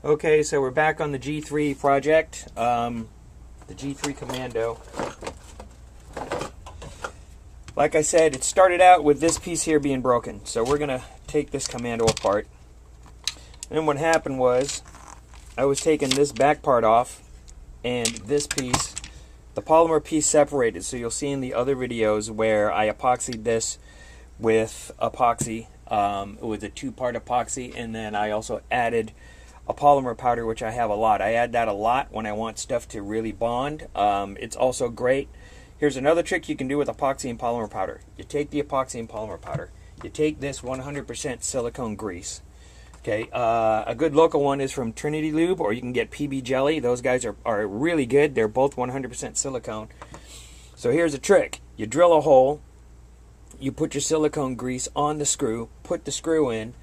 Okay, so we're back on the G3 project, the G3 Commando. Like I said, it started out with this piece here being broken, so we're going to take this Commando apart. And then what happened was, I was taking this back part off, and this piece, the polymer piece separated. So you'll see in the other videos where I epoxied this with epoxy, with a two-part epoxy, and then I also added a polymer powder, which I have a lot. I add that a lot when I want stuff to really bond. It's also great. Here's another trick you can do with epoxy and polymer powder. You take the epoxy and polymer powder. You take this 100% silicone grease. Okay, a good local one is from Trinity Lube, or you can get PB Jelly. Those guys are really good. They're both 100% silicone. So here's a trick. You drill a hole, you put your silicone grease on the screw, put the screw in,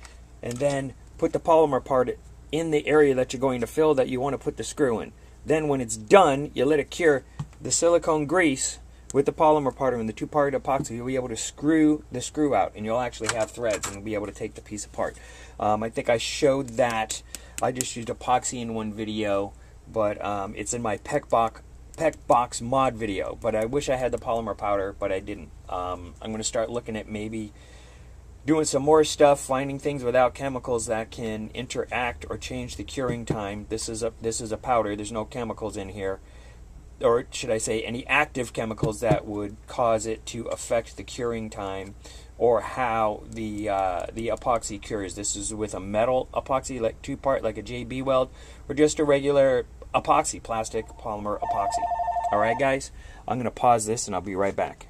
and then put the polymer part in the area that you're going to fill that you want to put the screw in. Then when it's done, you let it cure. The silicone grease with the polymer part and the two-part epoxy, you'll be able to screw the screw out, and you'll actually have threads, and you'll be able to take the piece apart. I think I showed that. I just used epoxy in one video, but it's in my PEC box mod video. But I wish I had the polymer powder, but I didn't. I'm going to start looking at maybe doing some more stuff, finding things without chemicals that can interact or change the curing time. This is a powder. There's no chemicals in here, or should I say any active chemicals that would cause it to affect the curing time or how the epoxy cures. This is with a metal epoxy, like two-part, like a JB Weld, or just a regular epoxy, plastic polymer epoxy. All right, guys, I'm going to pause this and I'll be right back.